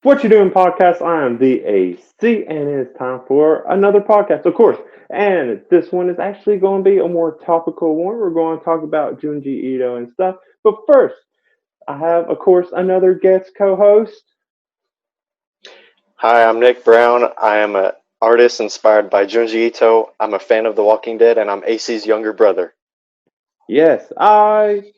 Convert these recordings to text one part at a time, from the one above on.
What you doing, podcast? I am the AC, and it's time for another podcast, of course. And this one is actually going to be a more topical one. We're going to talk about Junji Ito and stuff. But first, I have, of course, another guest co-host. Hi, I'm Nick Brown. I am an artist inspired by Junji Ito. I'm a fan of The Walking Dead, and I'm AC's younger brother. Yes, I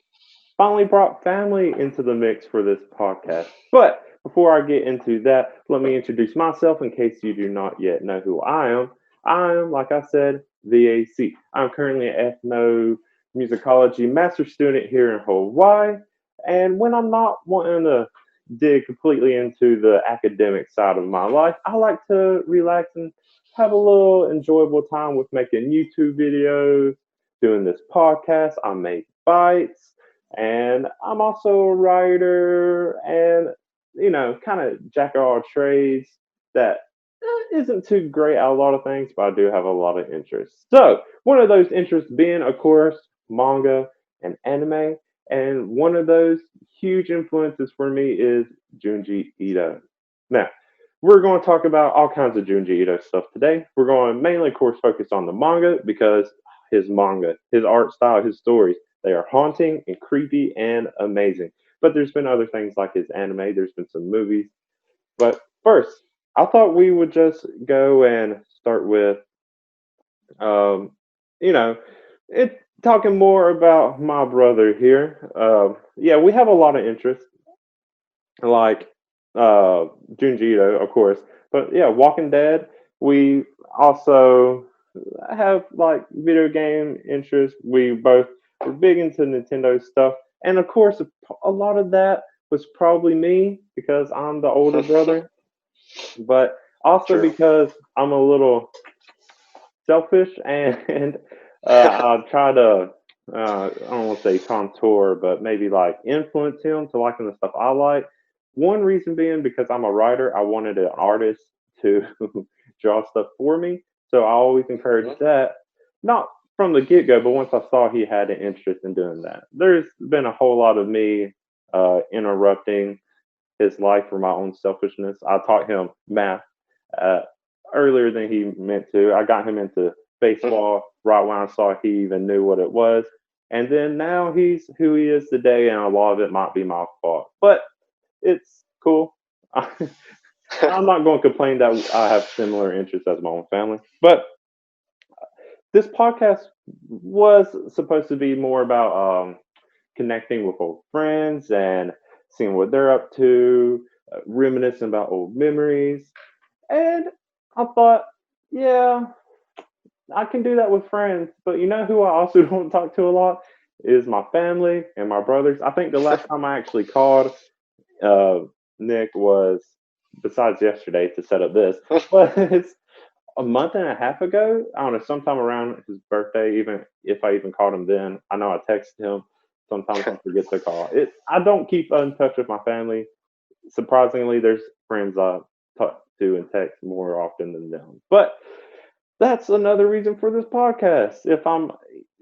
finally brought family into the mix for this podcast. But before I get into that, let me introduce myself in case you do not yet know who I am. I am, like I said, VAC. I'm currently an ethnomusicology master student here in Hawaii. And when I'm not wanting to dig completely into the academic side of my life, I like to relax and have a little enjoyable time with making YouTube videos, doing this podcast. I make bites, and I'm also a writer and, kind of jack of all trades that isn't too great at a lot of things, but I do have a lot of interests. So, one of those interests being, of course, manga and anime. And one of those huge influences for me is Junji Ito. Now, we're going to talk about all kinds of Junji Ito stuff today. We're going to mainly, of course, focus on the manga because his art style, his stories, they are haunting and creepy and amazing. But there's been other things like his anime, there's been some movies. But first, I thought we would just go and start with, um, you know, it talking more about my brother here. Yeah, we have a lot of interests, like Junji Ito, of course. But yeah, Walking Dead. We also have like video game interests. We both were big into Nintendo stuff, and of course, a lot of that was probably me because I'm the older brother, but also True. because I'm a little selfish and I try to I don't want to say contour, but maybe like influence him to liking the stuff I like. One reason being because I'm a writer, I wanted an artist to draw stuff for me, so I always Mhm. encouraged that. Not from the get go, but once I saw he had an interest in doing that, there's been a whole lot of me interrupting his life for my own selfishness. I taught him math uh, earlier than he meant to. I got him into baseball right when I saw he even knew what it was. And then now he's who he is today, and a lot of it might be my fault. But it's cool. I'm not going to complain that I have similar interests as my own family. But this podcast was supposed to be more about connecting with old friends and seeing what they're up to, reminiscing about old memories. And I thought, yeah, I can do that with friends. But you know who I also don't talk to a lot is my family and my brothers. I think the last time I actually called uh, Nick was, besides yesterday to set up this, but it's a month and a half ago. I don't know, sometime around his birthday, even if I even called him then. I know I texted him. Sometimes I forget to call. I don't keep in touch with my family. Surprisingly, there's friends I talk to and text more often than them. But that's another reason for this podcast. If I'm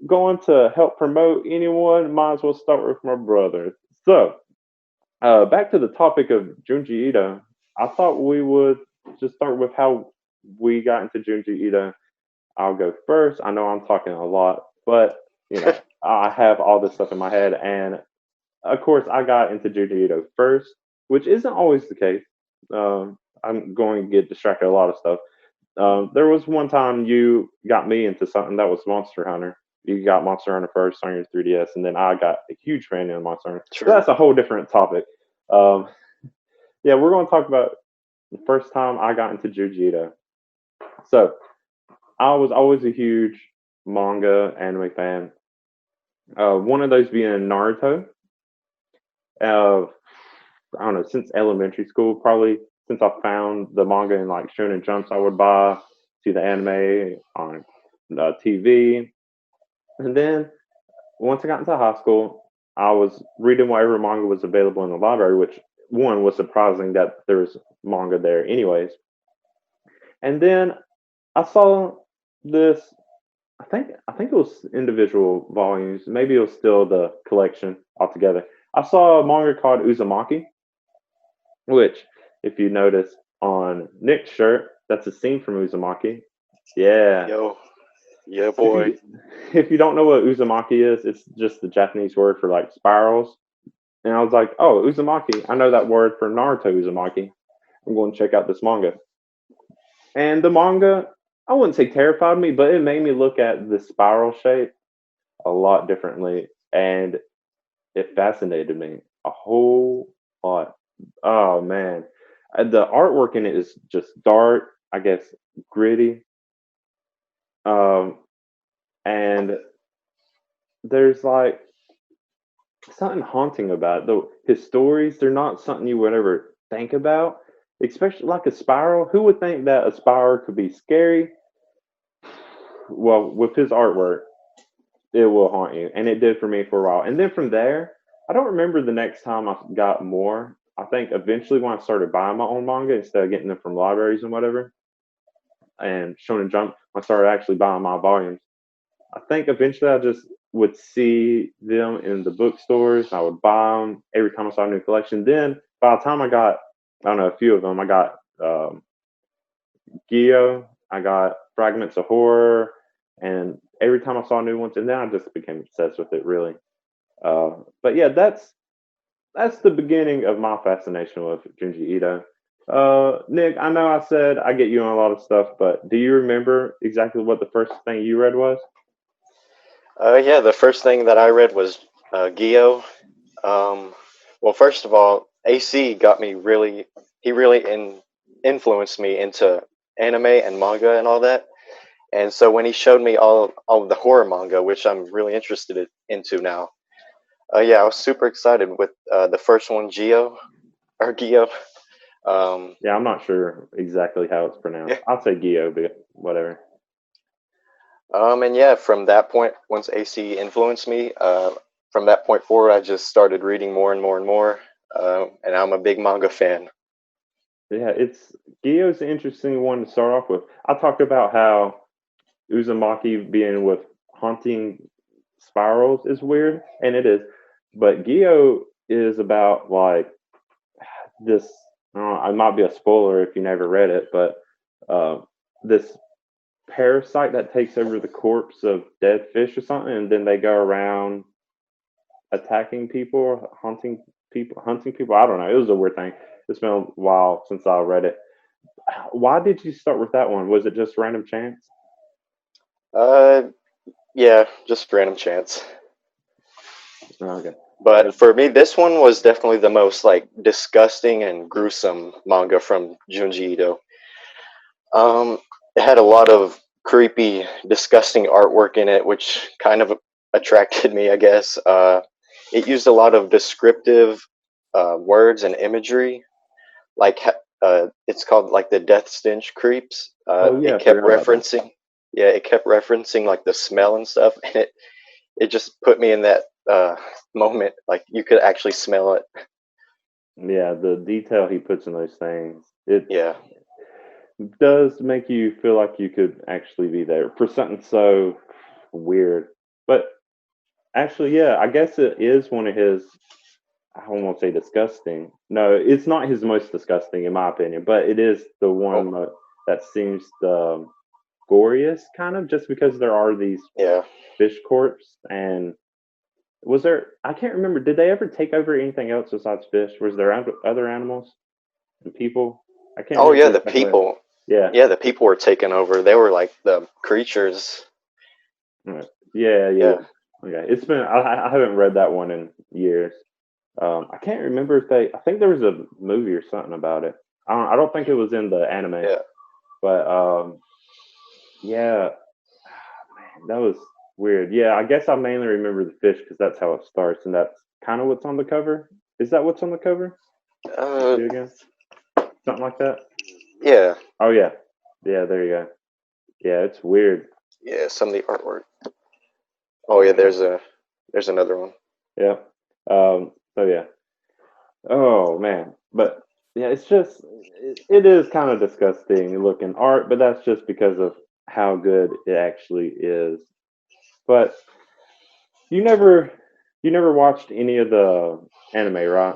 going to help promote anyone, might as well start with my brother. So, back to the topic of Junji Ito. I thought we would just start with how we got into Junji Ito. I'll go first. I know I'm talking a lot, but I have all this stuff in my head, and of course, I got into Junji Ito first, which isn't always the case. I'm going to get distracted a lot of stuff. There was one time you got me into something that was Monster Hunter. You got Monster Hunter first on your 3DS, and then I got a huge fan of Monster Hunter. But True. that's a whole different topic. Um, yeah, we're going to talk about the first time I got into Jujutsu. So I was always a huge manga anime fan. One of those being Naruto. Uh, I don't know, since elementary school, probably since I found the manga in like Shonen Jumps, I would buy, see the anime on TV. And then once I got into high school, I was reading whatever manga was available in the library, which one was surprising that there was manga there, anyways. And then I saw this. I think it was individual volumes. Maybe it was still the collection altogether. I saw a manga called Uzumaki, which If you notice on Nick's shirt, that's a scene from Uzumaki. Yeah. Yo, yeah, If boy. you if you don't know what Uzumaki is, it's just the Japanese word for like spirals. And I was like, oh, Uzumaki. I know that word for Naruto Uzumaki. I'm going to check out this manga. And the manga, I wouldn't say terrified me, but it made me look at the spiral shape a lot differently. And it fascinated me a whole lot. Oh, man. The artwork in it is just dark, I guess, gritty. Um, and there's like something haunting about it. Though his stories, they're not something you would ever think about, especially like a spiral. Who would think that a spiral could be scary? Well, with his artwork, it will haunt you, and it did for me for a while. And then from there, I don't remember the next time I got more. I think eventually when I started buying my own manga instead of getting them from libraries and whatever, and Shonen Jump, I started actually buying my volumes. I think eventually I just would see them in the bookstores. I would buy them every time I saw a new collection. Then by the time I got, I don't know, a few of them, I got Geo, I got Fragments of Horror, and every time I saw new ones, and then I just became obsessed with it. Really, but yeah, that's the beginning of my fascination with Junji Ito. Nick, I know I said I get you on a lot of stuff, but do you remember exactly what the first thing you read was? Yeah, the first thing that I read was Geo. Um, well, first of all, AC got me really. He really influenced me into anime and manga and all that. And so when he showed me all of the horror manga, which I'm really into now, yeah, I was super excited with the first one, Geo. Um, Yeah, I'm not sure exactly how it's pronounced. yeah, I'll say Gio, but whatever. and yeah, from that point, once AC influenced me, from that point forward, I just started reading more and more and more, and I'm a big manga fan. Yeah, it's Gio's an interesting one to start off with. I talked about how Uzumaki being with haunting spirals is weird, and it is. But Gio is about like this. I don't know, it might be a spoiler if you never read it, but this parasite that takes over the corpse of dead fish or something, and then they go around attacking people, hunting people. I don't know. It was a weird thing. It's been a while since I read it. Why did you start with that one? Was it just random chance? Uh, yeah, just random chance. Okay. But for me, this one was definitely the most like disgusting and gruesome manga from Junji Ito. Um, it had a lot of creepy, disgusting artwork in it, which kind of attracted me, I guess. It used a lot of descriptive words and imagery, like it's called like the death stench creeps. Oh yeah, It I kept forgot about that. referencing, yeah, it kept referencing like the smell and stuff, and it just put me in that moment. Like you could actually smell it. Yeah, the detail he puts in those things, it Yeah. does make you feel like you could actually be there for something so weird. But actually, yeah, I guess it is one of his. I don't want to say disgusting. No, it's not his most disgusting in my opinion, but it is the Oh, one that seems the goriest, kind of, just because there are these yeah. fish corpse. And was there? I can't remember. Did they ever take over anything else besides fish? Was there other animals and people? I can't Oh, yeah. remember The exactly. people. Yeah, Yeah, the people were taken over. They were like the creatures. uh, yeah, yeah. Yeah. Okay, it's been. I haven't read that one in years. I can't remember if they. I think there was a movie or something about it. I don't think it was in the anime, Yeah. but yeah, man, that was weird. Yeah, I guess I mainly remember the fish because that's how it starts, and that's kind of what's on the cover. Is that what's on the cover? Let me Uh, see again. Something like that. yeah. Oh yeah, yeah. There you go. Yeah, it's weird. Yeah. Some of the artwork. Oh, yeah. There's another one. Yeah. So yeah. Oh man, but yeah, it's just it is kind of disgusting looking art, but that's just because of how good it actually is. But you never you never watched any of the anime, right?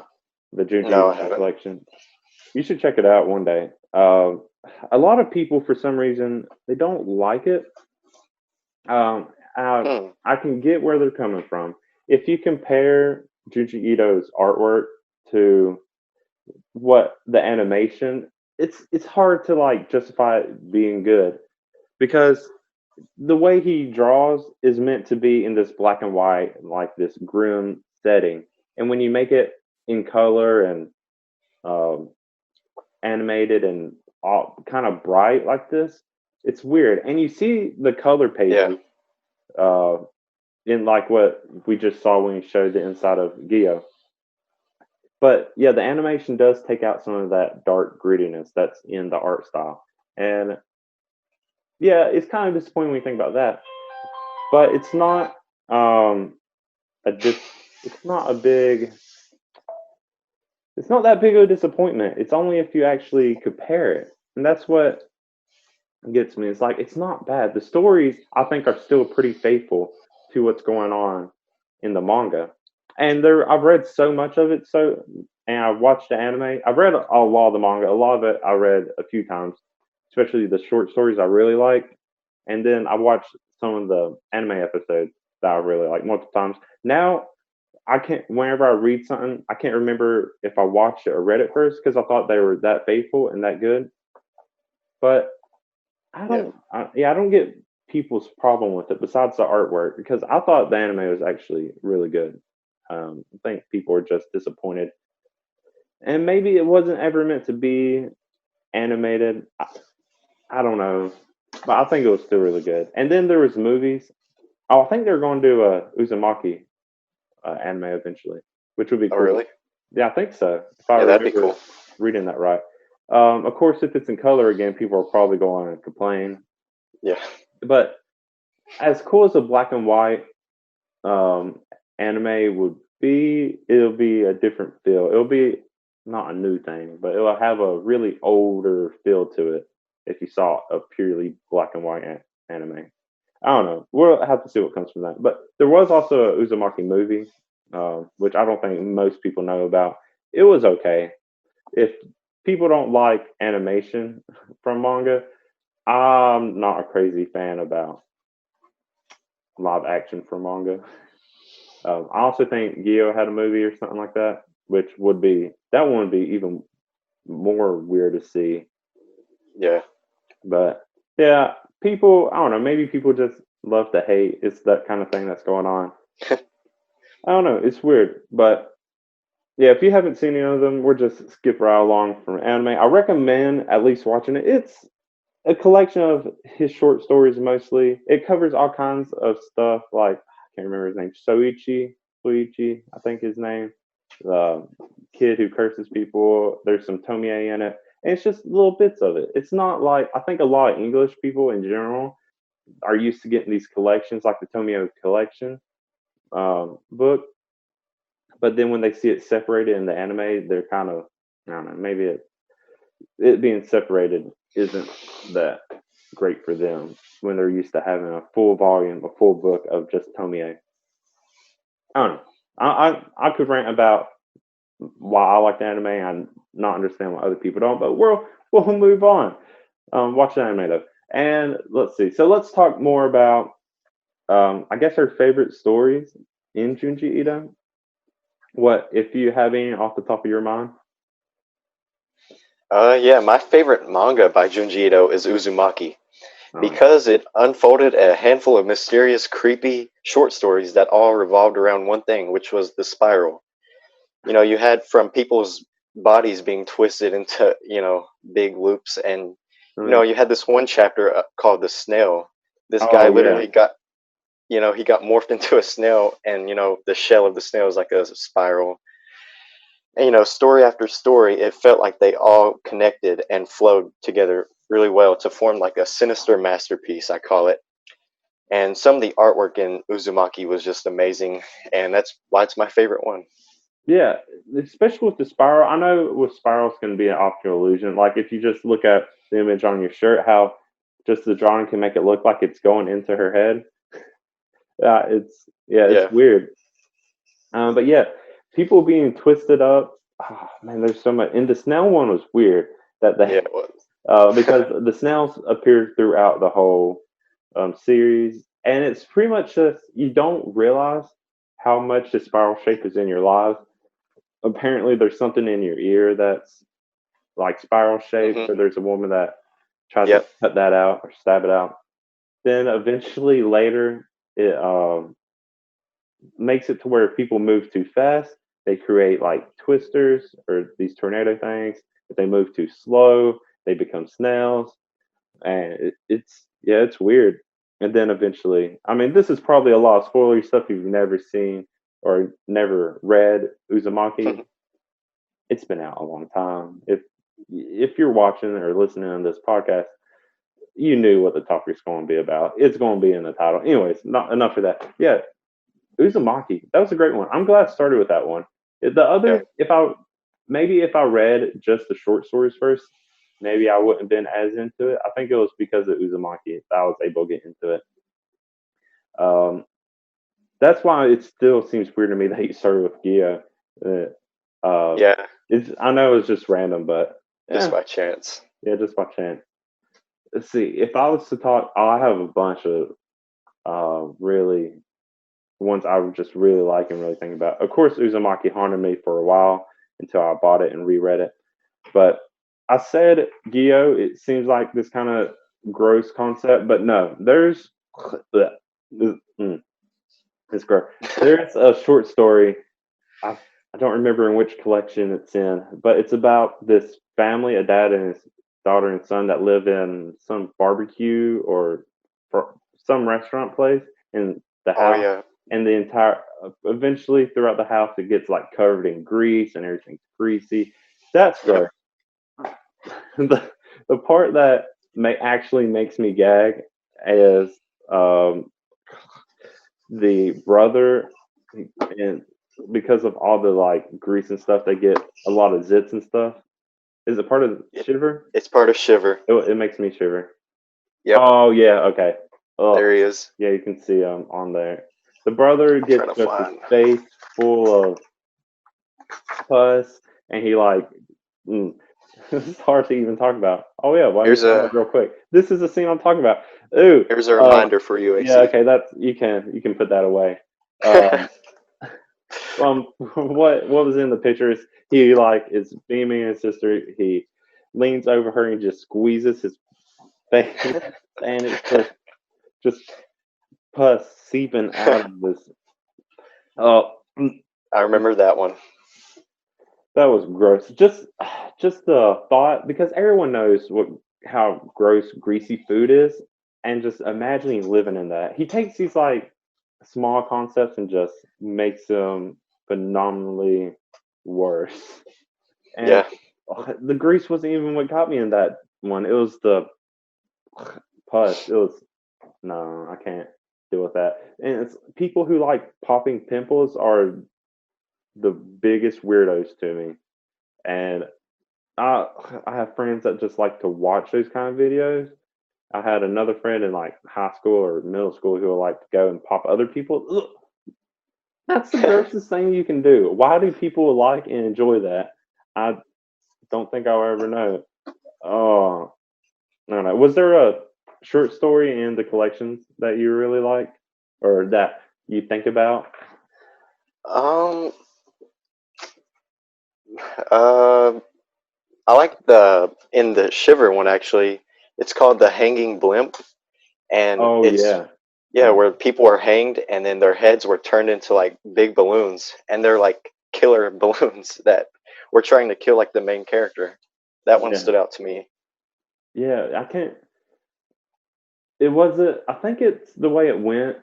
The Junji No, I Ito haven't. collection. You should check it out one day. A lot of people, for some reason, they don't like it. Um, I, Hmm. I can get where they're coming from. If you compare Junji Ito's artwork to what the animation, it's hard to like justify it being good because the way he draws is meant to be in this black and white, like this grim setting, and when you make it in color and um, animated and all kind of bright like this, it's weird. And you see the color Yeah. pages uh, in like what we just saw when he showed the inside of Gio. But yeah, the animation does take out some of that dark grittiness that's in the art style. And yeah, it's kind of disappointing when you think about that. But um a dis- it's not a big it's not that big of a disappointment. It's only if you actually compare it. And that's what gets me. It's like it's not bad. The stories I think are still pretty faithful to what's going on in the manga. And there I've read so much of it, so and I've watched the anime. I've read a lot of the manga. A lot of it I read a few times, especially the short stories I really like. And then I watched some of the anime episodes that I really like multiple times. Now I can't. Whenever I read something, I can't remember if I watched it or read it first because I thought they were that faithful and that good. But Yeah. I don't get people's problem with it besides the artwork because I thought the anime was actually really good. I think people are just disappointed, and maybe it wasn't ever meant to be animated. I don't know, but I think it was still really good. And then there was movies. Oh, I think they're going to do a Uzumaki anime eventually, which would be Oh, cool. really? Yeah, I think so. If I Yeah, that'd be remember cool. reading that right. Of course, if it's in color again, people are probably going to complain. Yeah. But as cool as a black and white um, anime would be, it'll be a different feel. It'll be not a new thing, but it'll have a really older feel to it if you saw a purely black and white anime. I don't know. We'll have to see what comes from that. But there was also a Uzumaki movie, which I don't think most people know about. It was okay. If people don't like animation from manga, I'm not a crazy fan about live action from manga. I also think Gio had a movie or something like that, which would be that one would be even more weird to see. Yeah. But yeah, people I don't know, maybe people just love to hate. It's that kind of thing that's going on. I don't know, it's weird. But yeah, if you haven't seen any of them, we're just skip right along from anime. I recommend at least watching it. It's a collection of his short stories mostly. It covers all kinds of stuff like I can't remember his name, Soichi, I think his name. The kid who curses people. There's some Tomie in it. And it's just little bits of it. It's not like I think a lot of English people in general are used to getting these collections like the Tomie collection book, but then when they see it separated in the anime, they're kind of I don't know, maybe it being separated isn't that great for them when they're used to having a full volume, a full book of just Tomie. I don't know. I could rant about why I like the anime and not understand why other people don't, but we'll move on. Watch the anime though, and let's see. So let's talk more about I guess our favorite stories in Junji Ito. What if you have any off the top of your mind? Yeah, my favorite manga by Junji Ito is Uzumaki Oh yeah. because it unfolded a handful of mysterious, creepy short stories that all revolved around one thing, which was the spiral. You had from people's bodies being twisted into, big loops, and Oh yeah. you had this one chapter called the snail. This guy Oh yeah. literally got, he got morphed into a snail, and the shell of the snail is like a spiral. And, story after story, it felt like they all connected and flowed together really well to form like a sinister masterpiece, I call it. And some of the artwork in Uzumaki was just amazing, and that's why it's my favorite one. Yeah, especially with the spiral. I know with spirals can be an optical illusion. Like if you just look at the image on your shirt, how just the drawing can make it look like it's going into her head. Yeah, it's Yeah, weird. But yeah, people being twisted up. Oh man, there's so much. And the snail one was weird that Yeah, they it was. because the snails appear throughout the whole series, and it's pretty much just you don't realize how much the spiral shape is in your life. Apparently, there's something in your ear that's like spiral shape. Hmm. So there's a woman that tries to Yep. cut that out or stab it out. Then eventually later, it makes it to where if people move too fast, they create like twisters or these tornado things. If they move too slow, they become snails, and it's yeah, it's weird. And then eventually, I mean, this is probably a lot of spoilery stuff you've never seen or never read. Uzumaki, it's been out a long time. If you're watching or listening to this podcast, you knew what the topic's going to be about. It's going to be in the title. Anyways, not enough of that. Yeah, Uzumaki. That was a great one. I'm glad I started with that one. The Yeah. other, if I read just the short stories first, maybe I wouldn't have been as into it. I think it was because of Uzumaki that I was able to get into it. Um, that's why it still seems weird to me that he started with Gio. Uh, Yeah. I know it's just random, but Just yeah, by chance. yeah, just by chance. Let's see. If I was to talk, I have a bunch of really ones I would just really like and really think about. Of course, Uzumaki haunted me for a while until I bought it and reread it. But I said Gyo, it seems like this kind of gross concept, but no, there's it's gross. There's a short story. I don't remember in which collection it's in, but it's about this family, a dad and his daughter and son that live in some barbecue or some restaurant place in the Oh house, yeah. and the entire eventually throughout the house it gets like covered in grease and everything's greasy. That's Yep. gross. The part that actually makes me gag is um, the brother, and because of all the like grease and stuff, they get a lot of zits and stuff. Is it part of It, Shiver? it's part of Shiver. It makes me shiver. Yep. Oh yeah, okay. Oh There he is. yeah, you can see on there. The brother I'm trying gets to just his find. face full of pus, and he like mm, it's hard to even talk about. Oh yeah, why don't you Here's find that a real quick? This is the scene I'm talking about. Ooh, here's a uh, reminder for you, yeah, AC. okay, that's you can put that away. Um, what was in the picture is he like is beaming his sister. He leans over her and just squeezes his face, and it's just pus seeping out of this. Oh, I remember that one. that was gross. Just the thought, because everyone knows how gross greasy food is, and just imagining living in that. He takes these like small concepts and just makes them phenomenally worse. And Yeah. the grease wasn't even what got me in that one. It was the pus. It was no, I can't deal with that. And it's people who like popping pimples are the biggest weirdos to me. And I I have friends that just like to watch those kind of videos. I had another friend in like high school or middle school who would like to go and pop other people. Ugh, that's the grossest thing you can do. Why do people like and enjoy that? I don't think I'll ever know. Oh, I don't know. Was there a short story in the collections that you really like or that you think about? um. Uh. I like the in the Shiver one actually. It's called the Hanging Blimp, and Oh it's yeah, yeah, where people are hanged and then their heads were turned into like big balloons, and they're like killer balloons that were trying to kill like the main character. That one yeah, stood out to me. yeah. I can't. It wasn't. I think it's the way it went.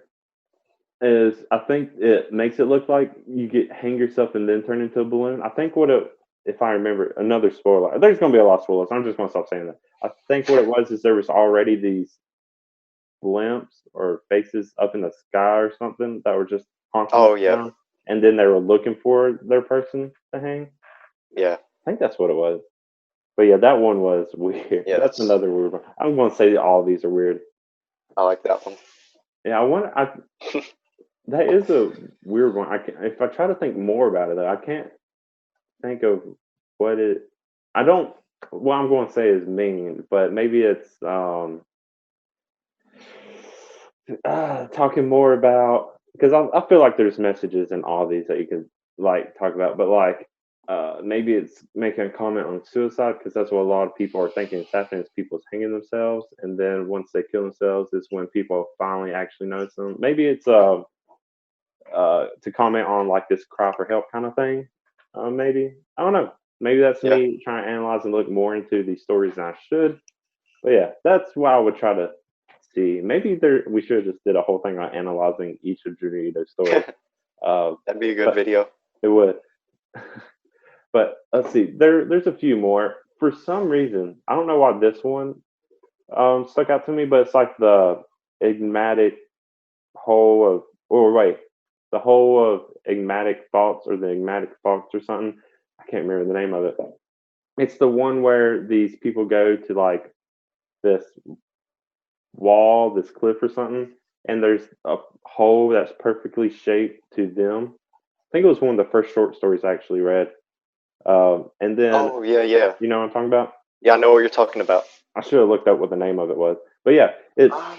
Is I think it makes it look like you get hang yourself and then turn into a balloon. I think what it, if I remember, another spoiler. There's going to be a lot of spoilers. I'm just going to stop saying that. I think what it was is there was already these blimps or faces up in the sky or something that were just haunting Oh the yeah, town, and then they were looking for their person to hang. yeah, I think that's what it was. But yeah, that one was weird. yeah. That's another weird one. I'm going to say that all of these are weird. I like that one. Yeah, I want. That is a weird one. I can, if I try to think more about it, though, I can't. think of what it. I don't. What I'm going to say is mean, but maybe it's talking more about because I feel like there's messages in all these that you could like talk about, but like maybe it's making a comment on suicide because that's what a lot of people are thinking is happening is people's hanging themselves, and then once they kill themselves is when people finally actually notice them. Maybe it's to comment on like this cry for help kind of thing. Maybe I don't know. Maybe that's Yeah. me trying to analyze and look more into these stories than I should. But yeah, that's why I would try to see. Maybe there we should have just did a whole thing on analyzing each of Junji Ito's stories. That'd be a good But video. it would. But let's see. There's a few more. For some reason, I don't know why this one stuck out to me, but it's like the enigmatic whole of or wait, the whole of enigmatic thoughts or the enigmatic thoughts or something. I can't remember the name of it. It's the one where these people go to like this wall, this cliff or something, and there's a hole that's perfectly shaped to them. I think it was one of the first short stories I actually read. And then, Oh yeah, yeah, you know what I'm talking about? yeah. I know what you're talking about. I should have looked up what the name of it was. But yeah, it's Um,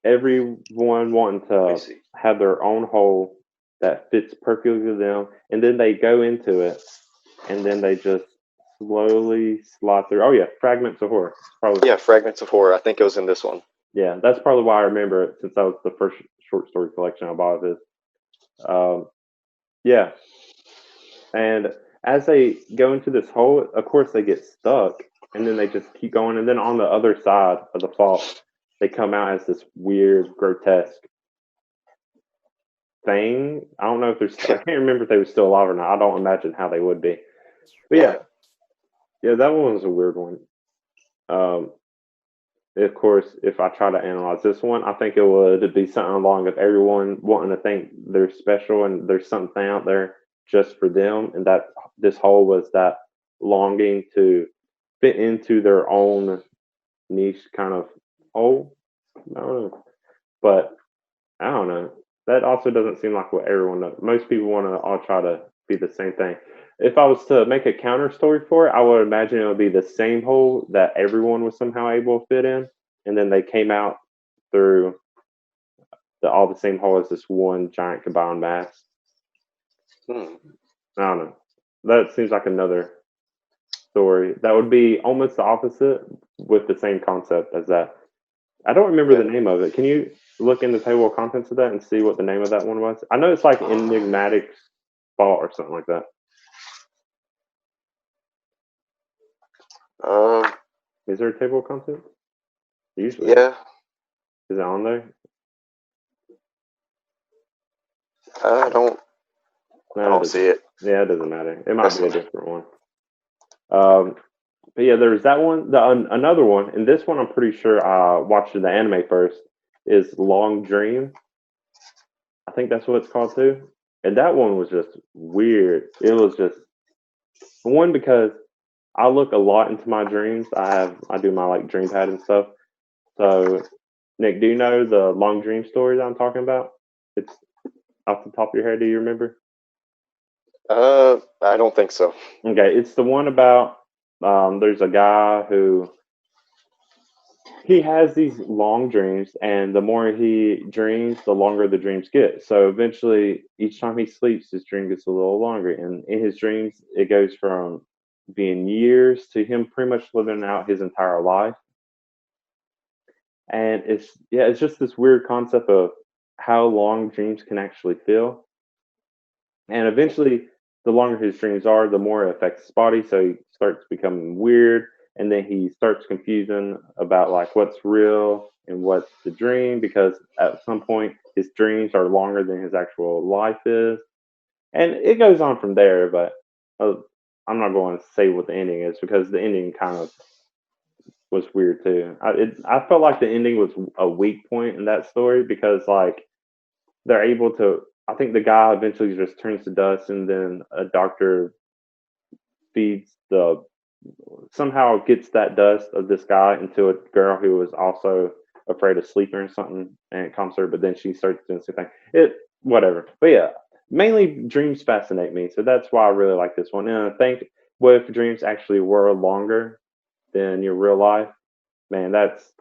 everyone wanting let me to see. have their own hole that fits perfectly to them, and then they go into it, and then they just slowly slide through. Oh yeah, Fragments of Horror. It's probably Yeah, Fragments of Horror. I think it was in this one. yeah, that's probably why I remember it since that was the first short story collection I bought of his. Um, yeah, and as they go into this hole, of course they get stuck, and then they just keep going, and then on the other side of the fault, they come out as this weird, grotesque thing. I don't know if there's. I can't remember if they were still alive or not. I don't imagine how they would be. But yeah, Yeah. yeah, that one was a weird one. Um, of course, if I try to analyze this one, I think it would be something along of everyone wanting to think they're special and there's something out there just for them, and that this whole was that longing to fit into their own niche kind of hole. I don't know, but I don't know. That also doesn't seem like what everyone does. Most people want to all try to be the same thing. If I was to make a counter story for it, I would imagine it would be the same hole that everyone was somehow able to fit in, and then they came out through all the same hole as this one giant combined mass. Hmm. I don't know. That seems like another story that would be almost the opposite with the same concept as that. I don't remember the Yeah. name of it. Can you look in the table of contents of that and see what the name of that one was? I know it's like Enigmatic Fault or something like that. Um. Is there a table of contents? Usually, Yeah. is it on there? I don't. I No, it don't doesn't. see it. Yeah, it doesn't matter. It might That's be a different one. Um, but yeah, there's that one. Another one, and this one I'm pretty sure I watched the anime first. Is Long Dream. I think that's what it's called too. And that one was just weird. It was just one because I look a lot into my dreams. I do my like dream pad and stuff. So Nick, do you know the long dream story that I'm talking about? It's off the top of your head. Do you remember? I don't think so. Okay, it's the one about there's a guy who he has these long dreams, and the more he dreams, the longer the dreams get. So eventually, each time he sleeps, his dream gets a little longer. And in his dreams, it goes from being years to him pretty much living out his entire life. And it's just this weird concept of how long dreams can actually feel. And eventually, the longer his dreams are, the more it affects his body. So he starts becoming weird, and then he starts confusing about like what's real and what's the dream because at some point his dreams are longer than his actual life is, and it goes on from there. But uh, I'm not going to say what the ending is because the ending kind of was weird too. I felt like the ending was a weak point in that story because like they're able to. I think the guy eventually just turns to dust, and then a doctor feeds the somehow gets that dust of this guy into a girl who was also afraid of sleeping or something, and it calms her. But then she starts doing something. It whatever. But yeah, mainly dreams fascinate me, so that's why I really like this one. And I think what if dreams actually were longer than your real life? Man, that's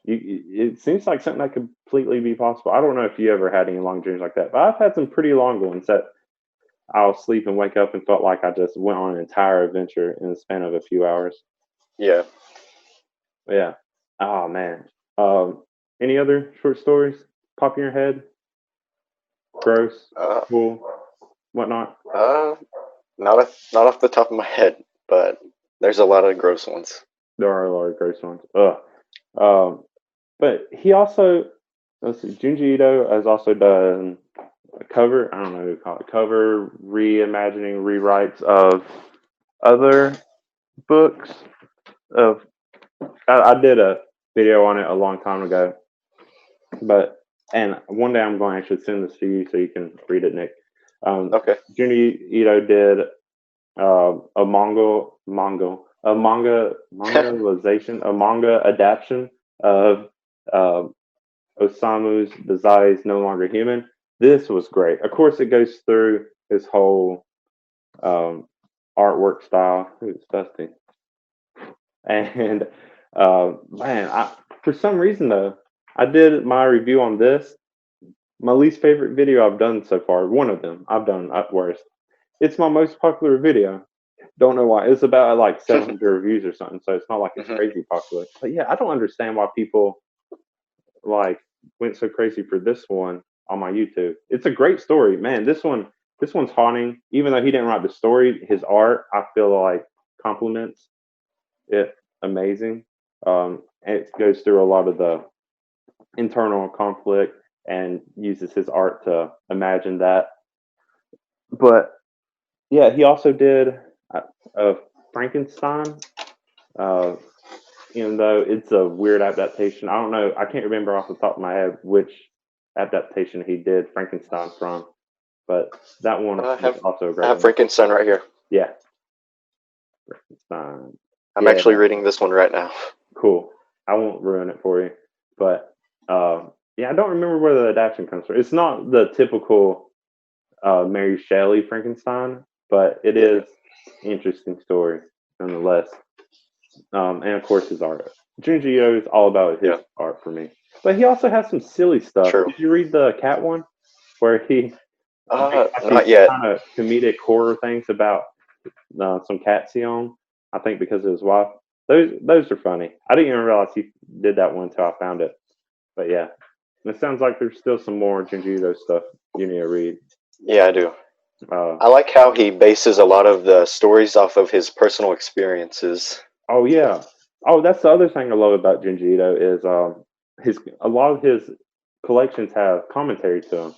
it seems like something that could completely be possible. I don't know if you ever had any long dreams like that, but I've had some pretty long ones that I'll sleep and wake up and felt like I just went on an entire adventure in the span of a few hours. Yeah. Yeah. Oh man. Any other short stories pop in your head? Gross, Uh, cool, whatnot. uh, not off the top of my head, but there's a lot of gross ones. There are a lot of gross ones. Ugh. Um, but he also, let's see, Junji Ito has also done a cover. I don't know what to call it. Cover reimagining rewrites of other books. Of I did a video on it a long time ago, but and one day I'm going to actually send this to you so you can read it, Nick. Okay. Junji Ito did a mangaization, a manga adaptation of uh, Osamu's Desire is No Longer Human. This was great. Of course, it goes through his whole um, artwork style. It's dusty. And man, for some reason though, I did my review on this. My least favorite video I've done so far. One of them I've done at worst. It's my most popular video. Don't know why. It's about like 700 reviews or something, so it's not like it's Hmm. crazy popular. But yeah, I don't understand why people like went so crazy for this one on my YouTube. It's a great story, man. This one's haunting. Even though he didn't write the story, his art I feel like complements it amazing. It goes through a lot of the internal conflict and uses his art to imagine that. But yeah, he also did a Frankenstein. Uh, Even though it's a weird adaptation, I don't know. I can't remember off the top of my head which adaptation he did Frankenstein from, but that one I was have also a I great have one. Frankenstein right here. Yeah, Frankenstein. I'm Yeah, actually reading this one right now. cool. I won't ruin it for you, but yeah, I don't remember where the adaptation comes from. It's not the typical Mary Shelley Frankenstein, but it Yeah. is an interesting story nonetheless. And of course his art. Junji Ito is all about his Yeah. art for me. But he also has some silly stuff. True. Did you read the cat one where he makes like these Not yet. kind of comedic horror things about some cats he owned? I think because of his wife. Those are funny. I didn't even realize he did that one until I found it. But yeah, it sounds like there's still some more Junji Ito stuff you need to read. Yeah, I do. Uh, I like how he bases a lot of the stories off of his personal experiences. Oh yeah. Oh, that's the other thing I love about Junji Ito is his a lot of his collections have commentary to them,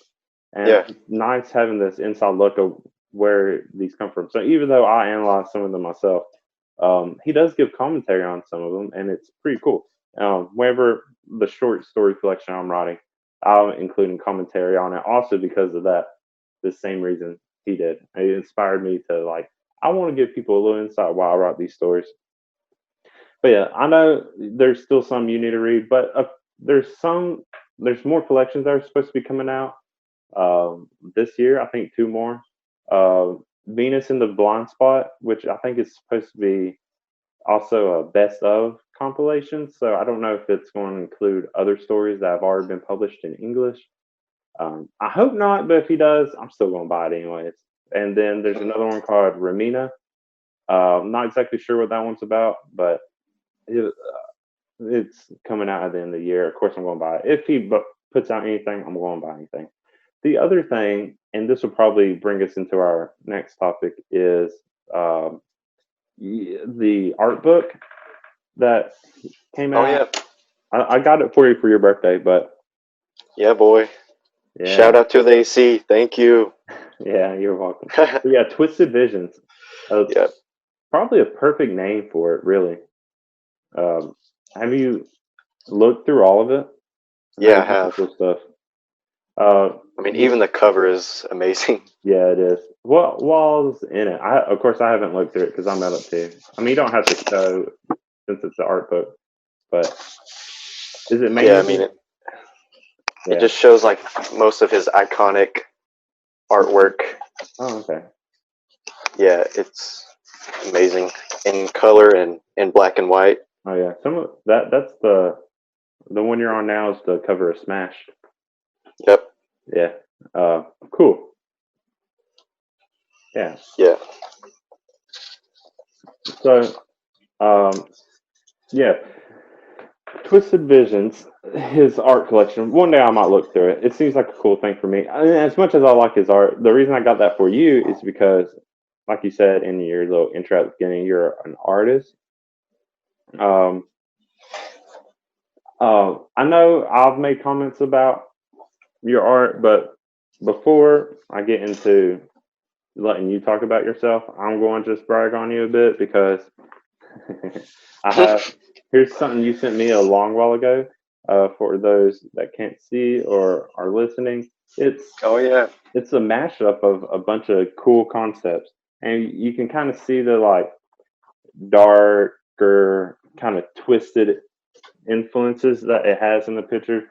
and Yeah. it's nice having this inside look of where these come from. So even though I analyze some of them myself, he does give commentary on some of them, and it's pretty cool. Whenever the short story collection I'm writing, I'm including commentary on it, also because of that, the same reason he did. It inspired me to like I want to give people a little insight while I write these stories. But yeah, I know there's still some you need to read, but there's some there's more collections that are supposed to be coming out this year. I think two more. Venus in the Blind Spot, which I think is supposed to be also a best of compilation. So I don't know if it's going to include other stories that have already been published in English. I hope not, but if he does, I'm still going to buy it anyways. And then there's Mhm. another one called Ramina. I'm not exactly sure what that one's about, but it, it's coming out at the end of the year. Of course, I'm going to buy it. If he puts out anything, I'm going to buy anything. The other thing, and this will probably bring us into our next topic, is um, the art book that came Oh out. yeah. I got it for you for your birthday, but Yeah, boy. yeah, Shout out to the AC. Thank you. yeah, you're welcome. But yeah, Twisted Visions. Uh, Yeah. Probably a perfect name for it, really. Um, have you looked through all of it? I know Yeah, I you got some have. cool stuff. Uh, I mean, even the cover is amazing. yeah, it is. What was in it? Of course, I haven't looked through it because I'm out of too. I mean, you don't have to show since it's an art book, but is it Yeah, mainly I mean, just it yeah? just shows like most of his iconic artwork. Oh, okay. Yeah, it's amazing in color and in black and white. Oh yeah. Some of that's the one you're on now is the cover of Smash. Yep. Yeah. Cool. Yeah. Yeah. So, yeah, Twisted Visions, his art collection. One day I might look through it. It seems like a cool thing for me. I mean, as much as I like his art, the reason I got that for you is because, like you said in your little intro at the beginning, you're an artist. Um, I know I've made comments about your art, but before I get into letting you talk about yourself, I'm going to just brag on you a bit because I have here's something you sent me a long while ago. For those that can't see or are listening, Oh yeah. it's a mashup of a bunch of cool concepts, and you can kind of see the like darker, kind of twisted influences that it has in the picture.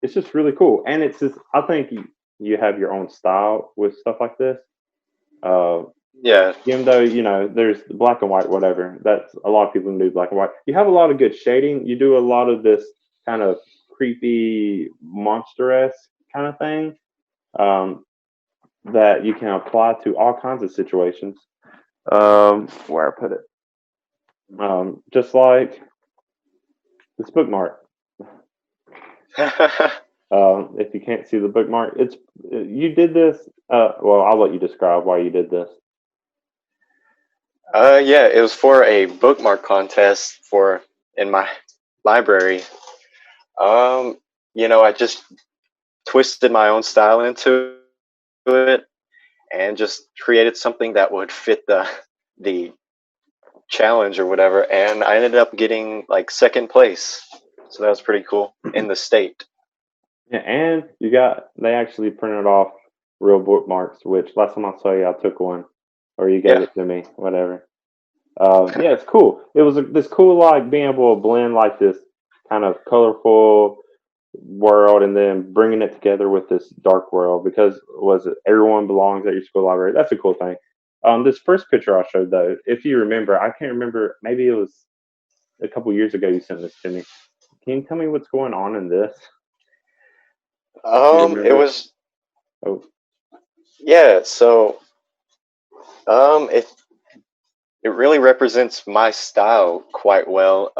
It's just really cool, and it's just I think you have your own style with stuff like this. Uh, Yeah. Even though there's the black and white, whatever. That's a lot of people do black and white. You have a lot of good shading. You do a lot of this kind of creepy monster esque kind of thing that you can apply to all kinds of situations. Where I put it, just like this bookmark. If you can't see the bookmark, it's you did this. Well, I'll let you describe why you did this. Yeah, it was for a bookmark contest for in my library. Um, I just twisted my own style into it and just created something that would fit the challenge or whatever, and I ended up getting like second place. So that was pretty cool in the state. Yeah, and they actually printed off real bookmarks, which last time I saw you, I took one, or you gave Yeah. it to me, whatever. Yeah, it's cool. It was this cool, like being able to blend like this kind of colorful world and then bringing it together with this dark world because was it everyone belongs at your school library? That's a cool thing. This first picture I showed though, if you remember, I can't remember. Maybe it was a couple years ago you sent this to me. Can you tell me what's going on in this? Do you It remember? was Oh, yeah. So it really represents my style quite well.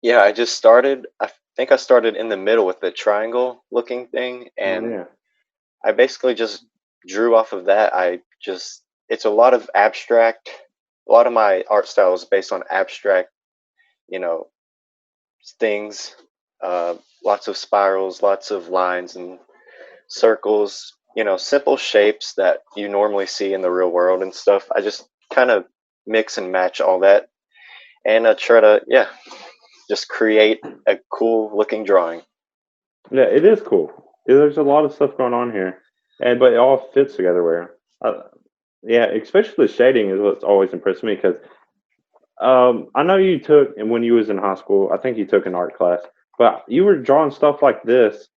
Yeah, I just started. I think I started in the middle with the triangle looking thing, oh and yeah. I basically just drew off of that. It's a lot of abstract. A lot of my art style is based on abstract, you know, things. Uh, Lots of spirals, lots of lines and circles. Simple shapes that you normally see in the real world and stuff. I just kind of mix and match all that, and try to just create a cool looking drawing. Yeah, it is cool. There's a lot of stuff going on here, and but it all fits together. Where, yeah, especially the shading is what's always impressed me because I know you took and when you was in high school, I think you took an art class, but you were drawing stuff like this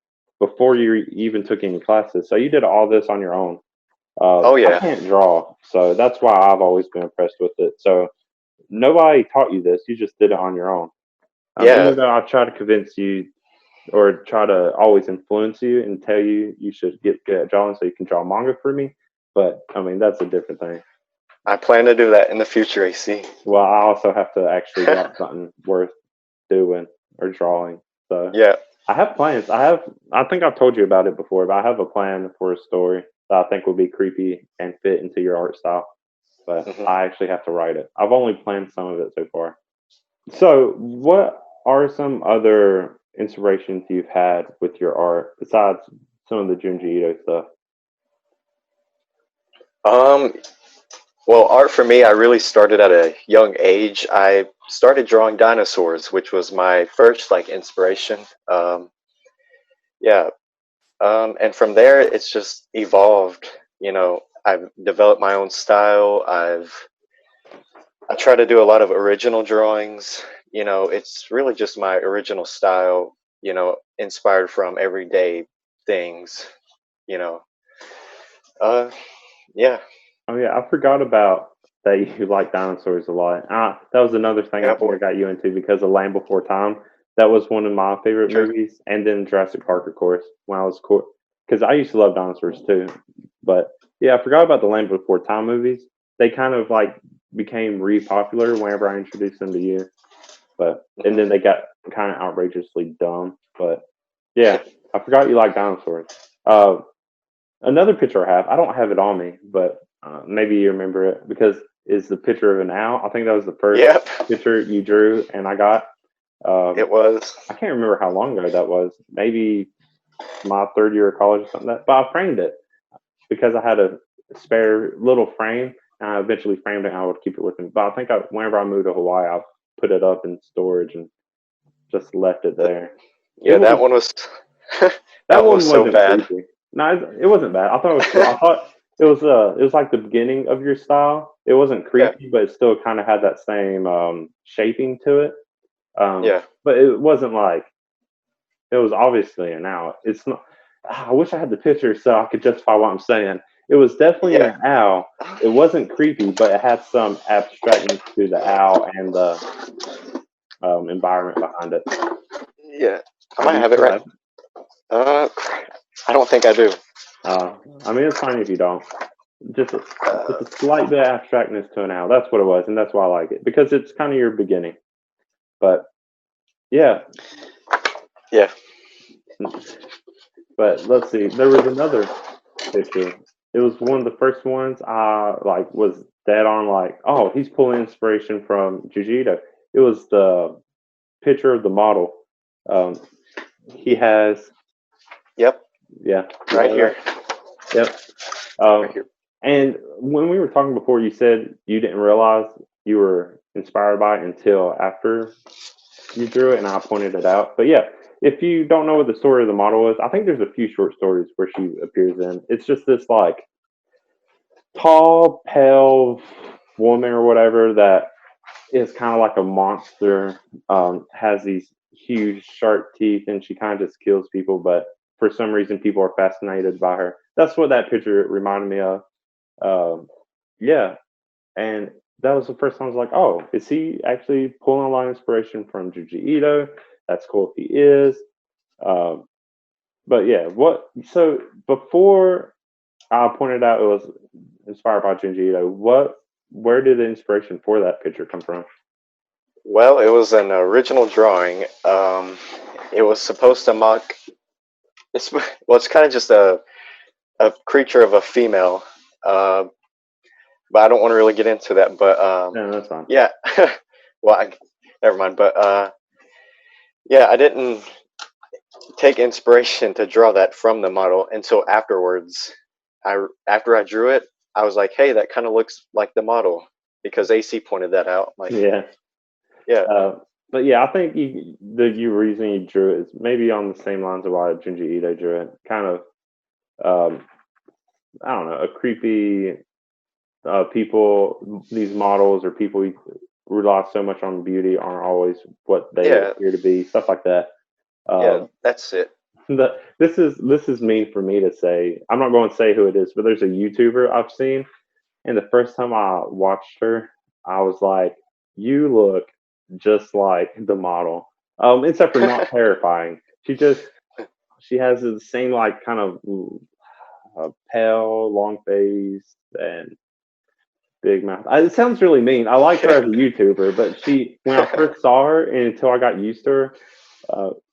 before you even took any classes. So you did all this on your own. Oh I yeah, can't draw, so that's why I've always been impressed with it. So nobody taught you this; you just did it on your own. yeah. Even though I try to convince you or try to always influence you and tell you you should get good at drawing so you can draw manga for me. But I mean, that's a different thing. I plan to do that in the future, AC. Well, I also have to actually draw something worth doing or drawing. So Yeah. I have plans. I think I've told you about it before, but I have a plan for a story that I think will be creepy and fit into your art style. But hmm I actually have to write it. I've only planned some of it so far. So, what are some other inspirations you've had with your art besides some of the Junji Ito stuff? Um, well, art for me, I really started at a young age. I started drawing dinosaurs, which was my first like inspiration. Yeah. And from there, it's just evolved. I've developed my own style. I try to do a lot of original drawings. It's really just my original style. Inspired from everyday things. you know. Uh, yeah, Oh yeah, I forgot about that you like dinosaurs a lot. That was another thing I yeah, think boy, I got you into because of Land Before Time. That was one of my favorite true. movies, and then Jurassic Park, of course, when I was because I used to love dinosaurs too. But yeah, I forgot about the Land Before Time movies. They kind of like became re-popular whenever I introduced them to you. But and Hmm. then they got kind of outrageously dumb. But yeah, I forgot you like dinosaurs. Uh, Another picture I have, I don't have it on me, but maybe you remember it because it's the picture of an owl. I think that was the first Yep, picture you drew, and I got. Um, it was. I can't remember how long ago that was. Maybe my third year of college or something. But I framed it because I had a spare little frame, and I eventually framed it. And I would keep it with me. But I think whenever I moved to Hawaii, I put it up in storage and just left it Th- there. It Yeah, that was one was. That That one one was so wasn't bad. creepy. No, it wasn't bad. I thought it was cool. I thought it was like the beginning of your style. It wasn't Yeah, creepy, but it still kind of had that same shaping to it. yeah, But it wasn't like it was obviously an owl. It's not. I wish I had the picture so I could justify what I'm saying. It was definitely yeah, an owl. It wasn't creepy, but it had some abstractness to the owl and the environment behind it. yeah. I might Do you have it still right. have it? Uh, I don't think I do. I mean, it's fine if you don't. Just a, just Uh, a slight bit of abstractness to an owl. That's what it was, and that's why I like it because it's kind of your beginning. But yeah, yeah. but let's see. There was another picture. It was one of the first ones I like was dead on. Like, oh, he's pulling inspiration from Junji Ito. It was the picture of the model. Um, he has, Yep, yeah, you right got it right. here, Yep. right Um, here. and when we were talking before, you said you didn't realize you were inspired by it until after you drew it, and I pointed it out. But yeah, if you don't know what the story of the model is, I think there's a few short stories where she appears in. It's just this like tall, pale woman or whatever that is kind of like a monster. Has these huge sharp teeth, and she kind of just kills people. But for some reason, people are fascinated by her. That's what that picture reminded me of. Um, yeah, and that was the first time I was like, oh, is he actually pulling a lot of inspiration from Junji Ito? That's cool if he is. Um, but yeah, what? So before I pointed out it was inspired by Junji Ito, where did the inspiration for that picture come from? Well, it was an original drawing. It was supposed to mock. It's well, it's kind of just a creature of a female. Uh, but I don't want to really get into that. But Yeah, that's fine. yeah. Well, never mind. But yeah, I didn't take inspiration to draw that from the model until afterwards. After I drew it, I was like, hey, that kind of looks like the model because AC pointed that out. Like, Yeah. yeah, Uh, but yeah, I think the reason you drew it is maybe on the same lines of why Junji Ito drew it. Kind of, um, I don't know, a creepy people, these models or people who rely so much on beauty aren't always what they yeah, appear to be. Stuff like that. yeah, Um, that's it. this is mean for me to say. I'm not going to say who it is, but there's a YouTuber I've seen, and the first time I watched her, I was like, "You look just like the model." Except for not terrifying. She has the same like kind of pale, long face, and big mouth. It sounds really mean. I like her as a YouTuber, but when I first saw her and until I got used to her,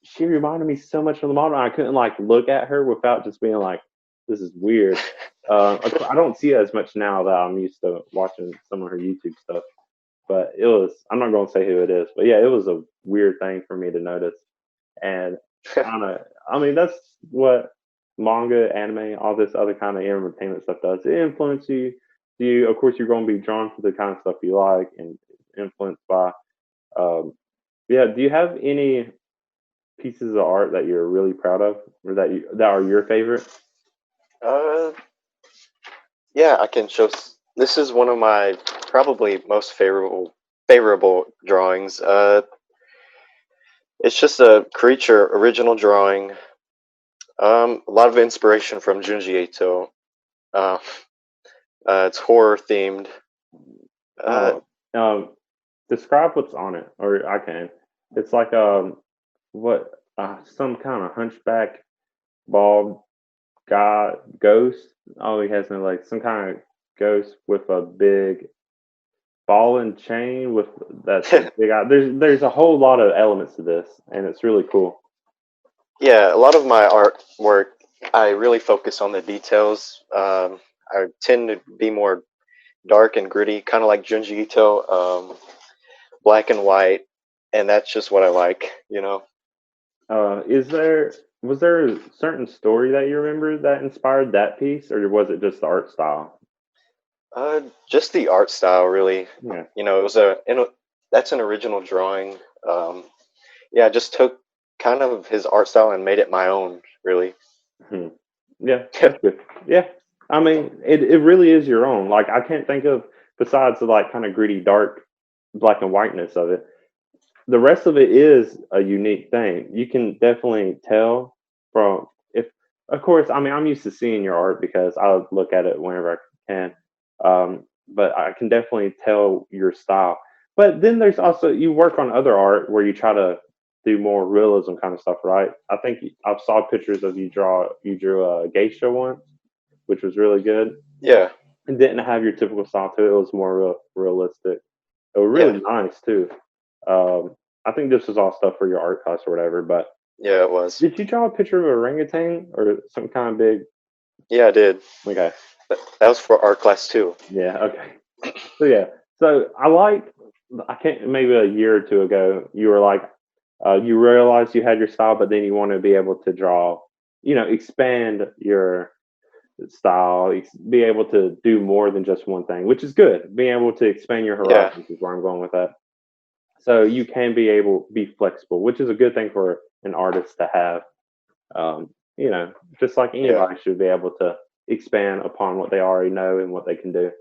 she reminded me so much of the model. I couldn't like look at her without just being like, "This is weird." I don't see it as much now that I'm used to watching some of her YouTube stuff. But it was. I'm not going to say who it is, but yeah, it was a weird thing for me to notice. And I don't know. I mean, that's what manga, anime, all this other kind of entertainment stuff does. It influences you. Of course, you're going to be drawn to the kind of stuff you like and influenced by. Um, yeah. Do you have any pieces of art that you're really proud of, or that are your favorite? uh, yeah, I can show. This is one of my probably most favorable drawings. It's just a creature original drawing. A lot of inspiration from Junji Ito. Uh, it's horror themed. Uh, Oh, describe what's on it, or I can. It's like what some kind of hunchback, bald guy ghost. Oh, he has no like some kind of ghost with a big ball and chain with that's a big eye. There's a whole lot of elements to this, and it's really cool. yeah, a lot of my artwork, I really focus on the details. I tend to be more dark and gritty, kind of like Junji Ito, black and white, and that's just what I like, you know. Is there was there a certain story that you remember that inspired that piece, or was it just the art style? Just the art style, really. Yeah. You know, that's an original drawing. Um, yeah, I just took kind of his art style and made it my own, really. Hmm. Yeah, that's good. Yeah, I mean, it really is your own. Like, I can't think of besides the like kind of gritty, dark, black and whiteness of it. The rest of it is a unique thing. You can definitely tell from if, of course, I mean, I'm used to seeing your art because I look at it whenever I can. But I can definitely tell your style. But then there's also you work on other art where you try to do more realism kind of stuff, right? I think I saw pictures of you drew a geisha once, which was really good. Yeah, It didn't have your typical style to it. It was more realistic. It was yeah, really nice too. I think this was all stuff for your art class or whatever. But yeah. It was. did you draw a picture of a orangutan or some kind of big? Yeah, I did. Okay, That was for art class too. yeah, okay. So yeah, so I like. I can't. Maybe a year or two ago, you were like, you realized you had your style, but then you want to be able to draw. Expand your style, be able to do more than just one thing, which is good. Being able to expand your Yeah, horizons is where I'm going with that. So you can be flexible, which is a good thing for an artist to have. Just like yeah. anybody should be able to expand upon what they already know and what they can do.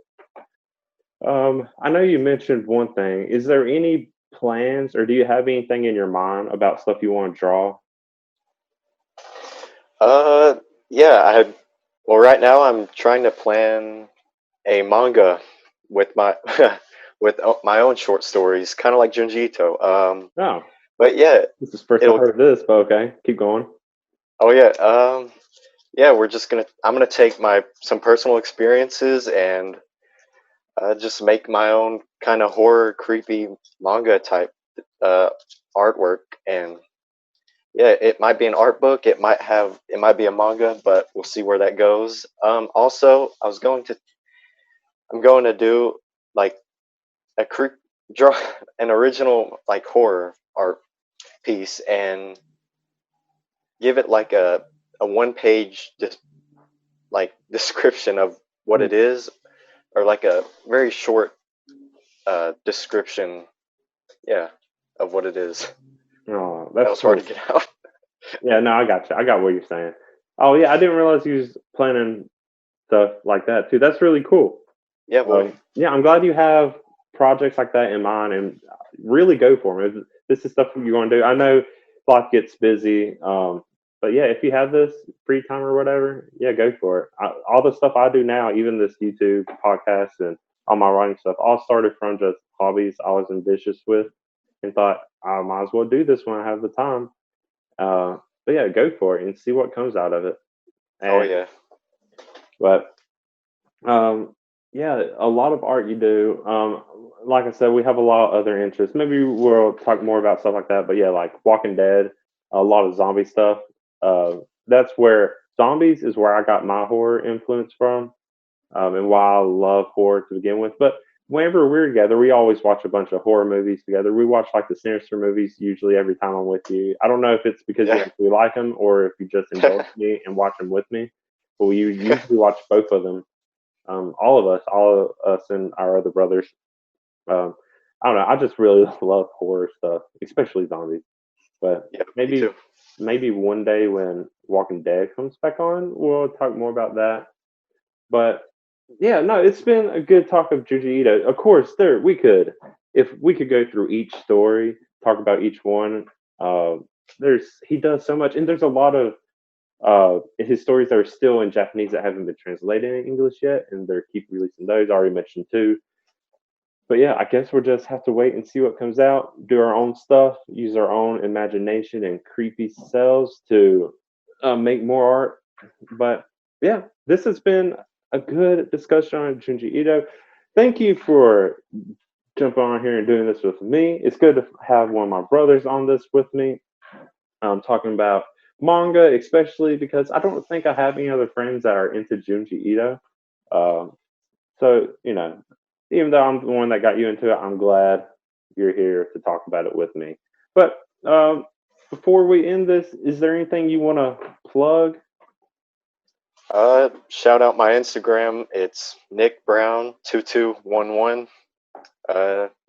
I know you mentioned one thing. Is there any plans, or do you have anything in your mind about stuff you want to draw? Uh, yeah. Well, right now I'm trying to plan a manga with my with my own short stories, kind of like Junji Ito. Oh, But yeah, this is the first I it'll. heard of this, but okay, keep going. Oh yeah. Yeah. I'm gonna take my some personal experiences and just make my own kind of horror, creepy manga type uh artwork. And yeah, it might be an art book. It might be a manga, but we'll see where that goes. Also, I'm going to do like a draw an original like horror art piece and give it like a one page just like description of what Hmm. it is, or like a very short description, yeah, of what it is. Oh, That that's was hard cool. to get out. Yeah, no, I got you. I got what you're saying. Oh yeah, I didn't realize you was planning stuff like that too. That's really cool. Yeah, boy. Yeah, I'm glad you have projects like that in mind and really go for them. If this is stuff you want to do. I know life gets busy, but yeah, if you have this free time or whatever, yeah, go for it. All the stuff I do now, even this YouTube podcast and all my writing stuff, all started from just hobbies I was ambitious with and thought I might as well do this when I have the time. Uh, but yeah, go for it and see what comes out of it. Oh And yeah. but um, yeah, a lot of art you do. Like I said, we have a lot of other interests. Maybe we'll talk more about stuff like that. But yeah, like Walking Dead, a lot of zombie stuff. That's where zombies is where I got my horror influence from, and why I love horror to begin with. But whenever we're together, we always watch a bunch of horror movies together. We watch like the Sinister movies usually every time I'm with you. I don't know if it's because you Yeah. actually like them or if you just indulge me and watch them with me. But we usually watch both of them, all of us and our other brothers. Um, I don't know. I just really love horror stuff, especially zombies. But Yeah, me maybe too. maybe one day when Walking Dead comes back on, we'll talk more about that. But yeah, no, it's been a good talk of Junji Ito. Of course, there we could if we could go through each story, talk about each one. Uh, there's he does so much, and there's a lot of His stories are still in Japanese that haven't been translated in English yet, and they're keep releasing those. I already mentioned two. But yeah, I guess we'll just have to wait and see what comes out, do our own stuff, use our own imagination and creepy selves to make more art. But yeah, this has been a good discussion on Junji Ito. Thank you for jumping on here and doing this with me. It's good to have one of my brothers on this with me. Talking about manga, especially because I don't think I have any other friends that are into Junji Ito. Um, so, even though I'm the one that got you into it, I'm glad you're here to talk about it with me. But before we end this, is there anything you want to plug? Shout out my Instagram. It's Nick Brown 2211.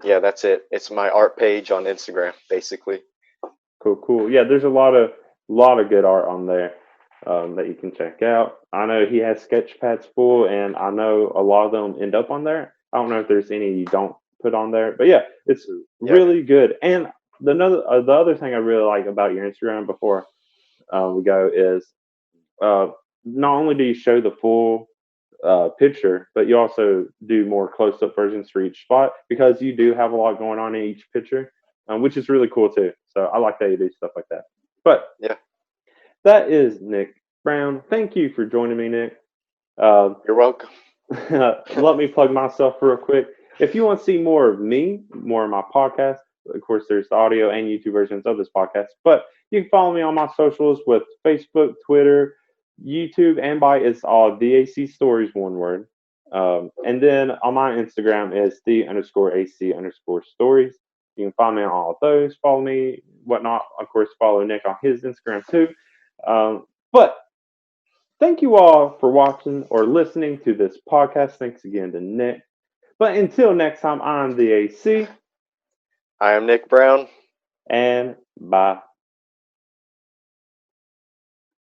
Yeah, that's it. It's my art page on Instagram, basically. Cool, cool. Yeah, there's a lot of good art on there that you can check out. I know he has sketch pads full, and I know a lot of them end up on there. I don't know if there's any you don't put on there, but yeah, it's Yeah. really good. And the other thing I really like about your Instagram before we go is uh, not only do you show the full picture, but you also do more close up versions for each spot because you do have a lot going on in each picture, which is really cool too. So I like that you do stuff like that. But Yeah. that is Nick Brown. Thank you for joining me, Nick. Uh, You're welcome. let me plug myself real quick. If you want to see more of me, more of my podcast, of course, there's the audio and YouTube versions of this podcast. But you can follow me on my socials with Facebook, Twitter, YouTube, and by it's all DAC Stories, one word. And then on my Instagram is the_AC_stories. You can find me on all of those. Follow me, whatnot. Of course, follow Nick on his Instagram too. But thank you all for watching or listening to this podcast. Thanks again to Nick. But until next time, I'm the AC, I am Nick Brown. and bye.